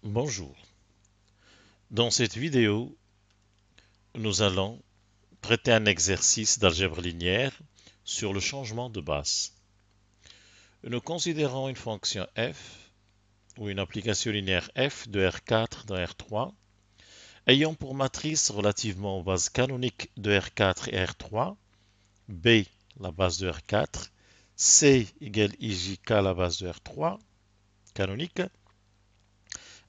Bonjour. Dans cette vidéo, nous allons traiter un exercice d'algèbre linéaire sur le changement de base. Nous considérons une fonction f ou une application linéaire f de R4 dans R3 ayant pour matrice relativement aux bases canoniques de R4 et R3, B la base de R4, C égale IJK la base de R3 canonique,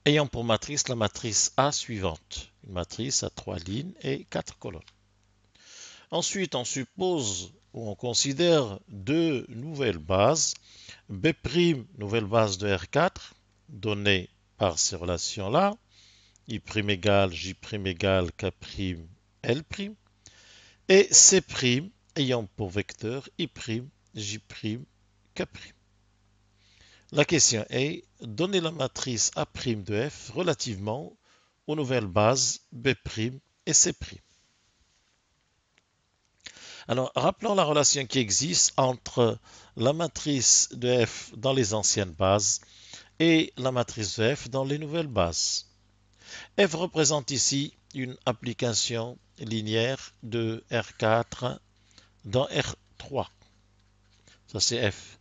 ayant pour matrice la matrice A suivante, une matrice à 3 lignes et 4 colonnes. Ensuite, on suppose ou on considère deux nouvelles bases, B', nouvelle base de R4, donnée par ces relations-là, I' égale, J' égale, K', L', et C' ayant pour vecteur I', J', K'. La question est, donner la matrice A' de F relativement aux nouvelles bases B' et C'. Alors, rappelons la relation qui existe entre la matrice de F dans les anciennes bases et la matrice de F dans les nouvelles bases. F représente ici une application linéaire de R4 dans R3. Ça, c'est F.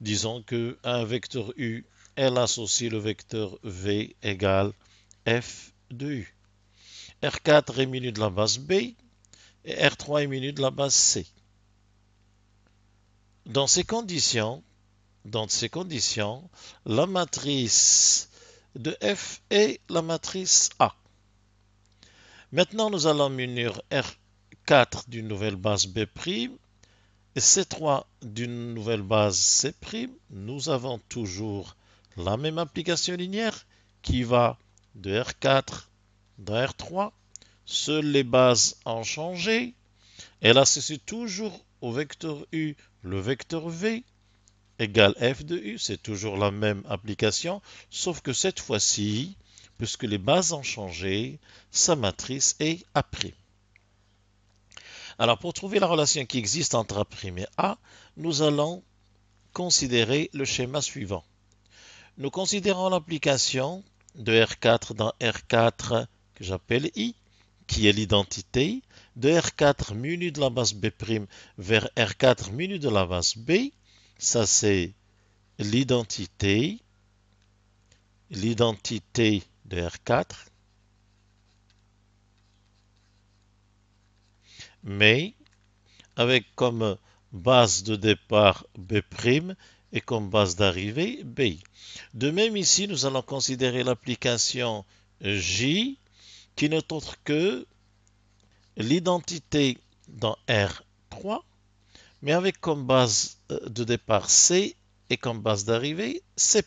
Disons qu'un vecteur U, elle associe le vecteur V égale F de U. R4 est muni de la base B et R3 est muni de la base C. Dans ces conditions, la matrice de F est la matrice A. Maintenant, nous allons munir R4 d'une nouvelle base B' et C3 d'une nouvelle base C'. Nous avons toujours la même application linéaire qui va de R4 dans R3. Seules les bases ont changé. Elle associe toujours au vecteur U le vecteur V égale F de U, c'est toujours la même application, sauf que cette fois-ci, puisque les bases ont changé, sa matrice est A'. Alors pour trouver la relation qui existe entre A' et A, nous allons considérer le schéma suivant. Nous considérons l'application de R4 dans R4 que j'appelle I, qui est l'identité, de R4 muni de la base B' vers R4 muni de la base B. Ça, c'est l'identité de R4, mais avec comme base de départ B' et comme base d'arrivée B. De même ici, nous allons considérer l'application J, qui n'est autre que l'identité dans R3, mais avec comme base de départ C et comme base d'arrivée C'.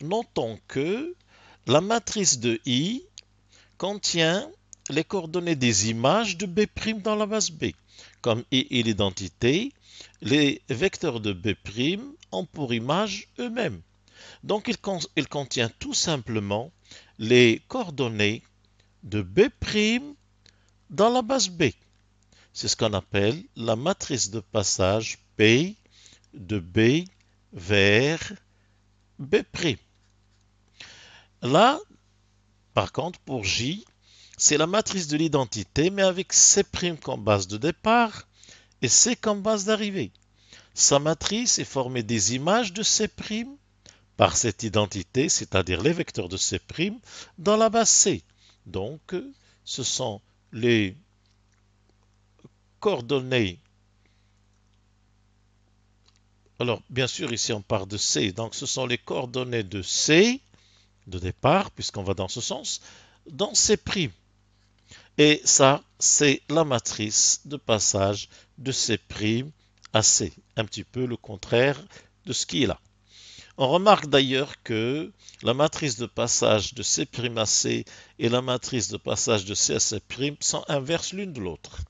Notons que la matrice de I contient les coordonnées des images de B' dans la base B. Comme I est l'identité, les vecteurs de B' ont pour image eux-mêmes. Donc il contient tout simplement les coordonnées de B' dans la base B. C'est ce qu'on appelle la matrice de passage P de B vers B'. Là, par contre, pour J, c'est la matrice de l'identité, mais avec C' comme base de départ et C comme base d'arrivée. Sa matrice est formée des images de C' par cette identité, c'est-à-dire les vecteurs de C' dans la base C. Donc, ce sont les coordonnées. Alors, bien sûr, ici on part de C, donc ce sont les coordonnées de C, de départ, puisqu'on va dans ce sens, dans C'. Et ça, c'est la matrice de passage de C' à C. Un petit peu le contraire de ce qui est là. On remarque d'ailleurs que la matrice de passage de C' à C et la matrice de passage de C à C' sont inverses l'une de l'autre.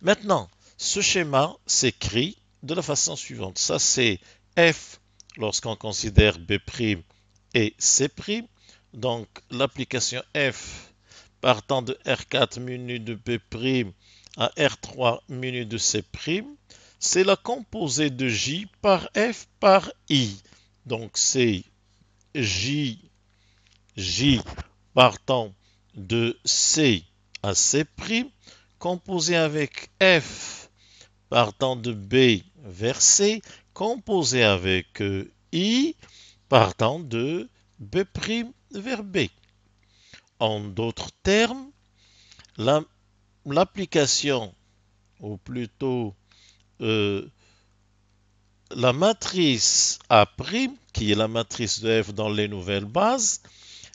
Maintenant, ce schéma s'écrit de la façon suivante. Ça, c'est F lorsqu'on considère B' et C'. Donc, l'application F partant de R4 muni de B' à R3 muni de C', c'est la composée de J par F par I. Donc c'est J partant de C à C', composé avec F partant de B vers C, composé avec I partant de B' vers B. En d'autres termes, l'application, ou plutôt la matrice A', qui est la matrice de F dans les nouvelles bases,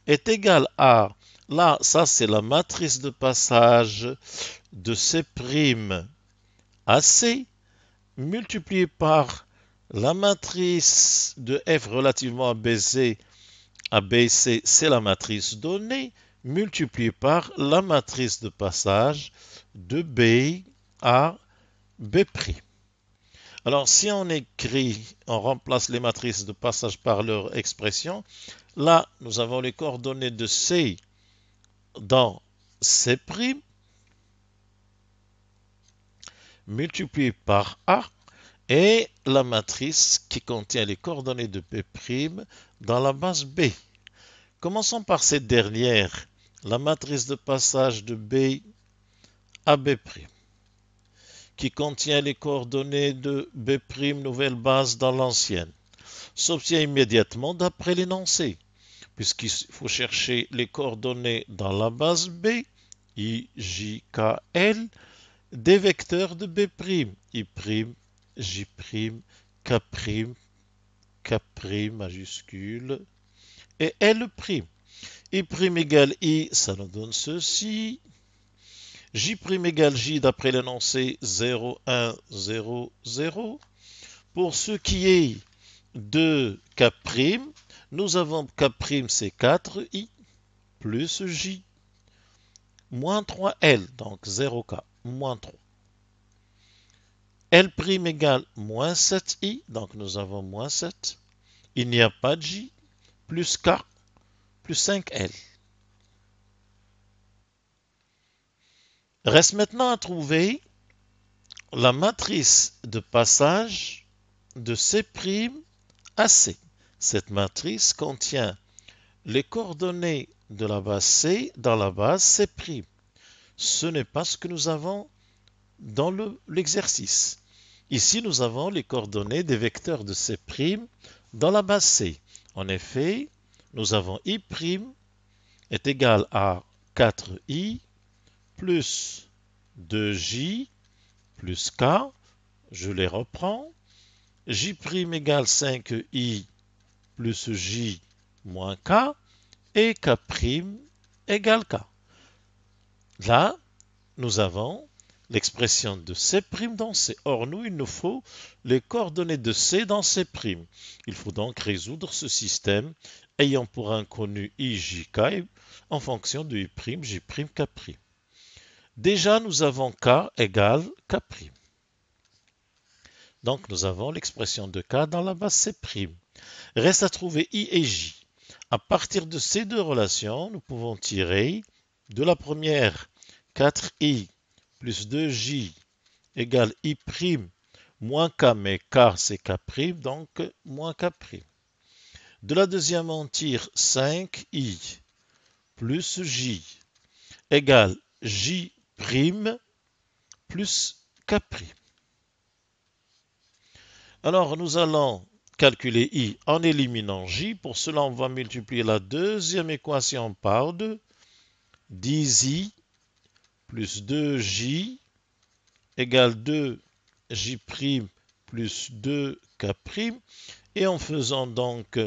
est égale à, là, ça c'est la matrice de passage de C' à C, multiplié par la matrice de F relativement à BC, c'est la matrice donnée, multiplié par la matrice de passage de B à B'. Alors, si on écrit, on remplace les matrices de passage par leur expression, là, nous avons les coordonnées de C dans C', multiplié par A, et la matrice qui contient les coordonnées de B' dans la base B. Commençons par cette dernière, la matrice de passage de B à B', qui contient les coordonnées de B', nouvelle base dans l'ancienne, s'obtient immédiatement d'après l'énoncé, puisqu'il faut chercher les coordonnées dans la base B, I, J, K, L, des vecteurs de B', I', J', K', K' majuscule, et L'. I' égale I, ça nous donne ceci. J' égale J d'après l'énoncé 0, 1, 0, 0. Pour ce qui est de K', nous avons K' c'est 4I plus J moins 3L, donc 0K, moins 3. L' égale moins 7I, donc nous avons moins 7. Il n'y a pas de J, plus K, plus 5L. Reste maintenant à trouver la matrice de passage de C' à C. Cette matrice contient les coordonnées de la base C dans la base C'. Ce n'est pas ce que nous avons dans l'exercice. Ici, nous avons les coordonnées des vecteurs de C' dans la base C. En effet, nous avons I' est égal à 4I plus 2J plus K, je les reprends. J' égale 5I plus J moins K, et K' égale K. Là, nous avons l'expression de C' dans C. Or, il nous faut les coordonnées de C dans C'. Il faut donc résoudre ce système ayant pour inconnu I, J, K en fonction de I', J', K'. Déjà, nous avons K égale K'. Donc, nous avons l'expression de K dans la base C'. Reste à trouver I et J. À partir de ces deux relations, nous pouvons tirer de la première 4I plus 2J égale I' moins K, mais K c'est K', donc moins K'. De la deuxième, on tire 5I plus J égale J' plus K'. Alors, nous allons calculer I en éliminant J. Pour cela, on va multiplier la deuxième équation par 2. 10I plus 2J égale 2J' plus 2K'. Et en faisant donc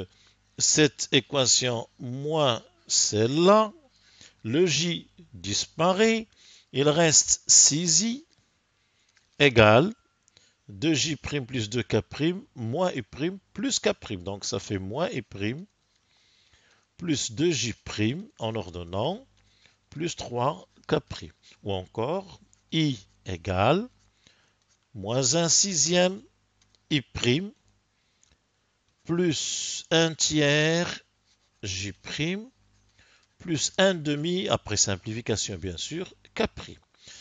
cette équation moins celle-là, le J disparaît. Il reste 6I égale 2J' plus 2K' moins I' plus K'. Donc ça fait moins I' plus 2J' en ordonnant plus 3K'. Ou encore I égale moins 1 sixième I' plus 1 tiers J' plus 1 demi, après simplification bien sûr, K'.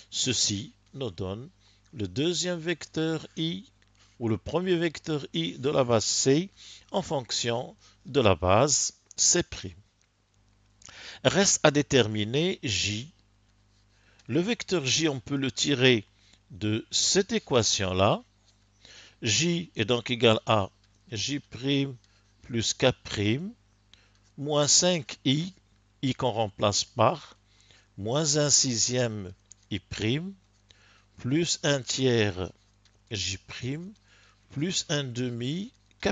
Ceci nous donne le deuxième vecteur I ou le premier vecteur I de la base C en fonction de la base C'. Reste à déterminer J. Le vecteur J, on peut le tirer de cette équation-là. J est donc égal à J' plus K', moins 5i, i qu'on remplace par, moins 1 sixième I', plus 1 tiers J', plus 1 demi K'.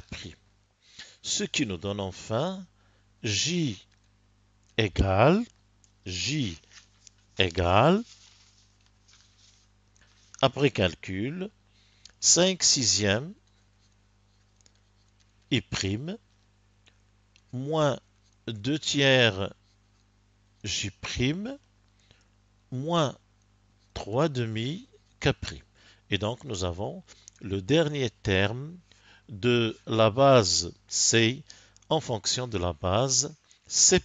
Ce qui nous donne enfin J égale, après calcul, 5 sixièmes I', moins 2 tiers J', moins 3 demi K'. Et donc nous avons le dernier terme de la base C en fonction de la base C'.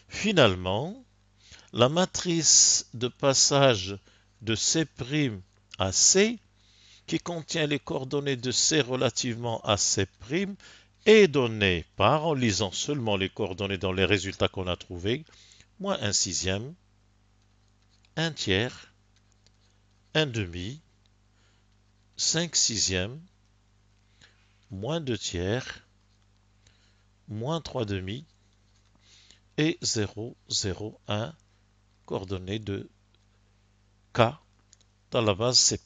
Finalement, la matrice de passage de C' à C, qui contient les coordonnées de C relativement à C', est donnée par, en lisant seulement les coordonnées dans les résultats qu'on a trouvés, moins 1 sixième, 1 tiers, 1 demi, 5 sixièmes, moins 2 tiers, moins 3 demi, et 0, 0, 1, coordonnées de K dans la base C'.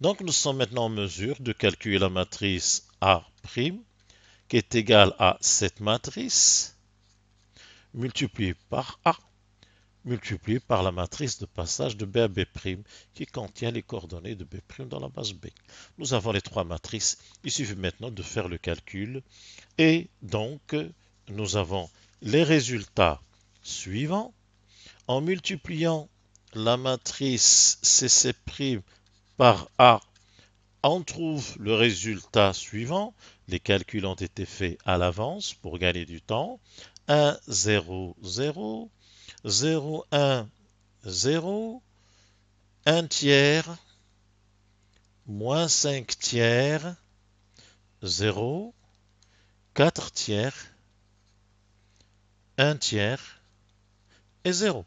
Donc nous sommes maintenant en mesure de calculer la matrice A', qui est égale à cette matrice, multipliée par A, multipliée par la matrice de passage de B à B', qui contient les coordonnées de B' dans la base B. Nous avons les trois matrices, il suffit maintenant de faire le calcul, et donc nous avons les résultats suivants. En multipliant la matrice CC' par A, on trouve le résultat suivant. Les calculs ont été faits à l'avance pour gagner du temps. 1, 0, 0, 0, 1, 0, 1 tiers, moins 5 tiers, 0, 4 tiers, 1 tiers et 0.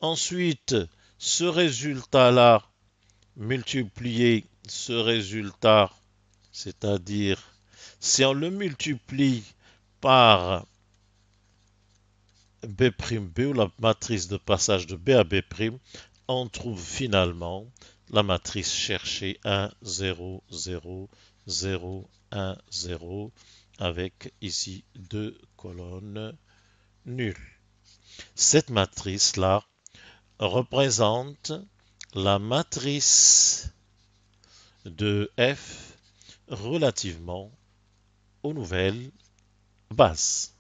Ensuite, ce résultat-là, multiplier ce résultat, c'est-à-dire si on le multiplie par B', ou la matrice de passage de B à B', on trouve finalement la matrice cherchée 1, 0, 0, 0, 1, 0, avec ici deux colonnes nulles. Cette matrice-là représente la matrice de F relativement aux nouvelles bases.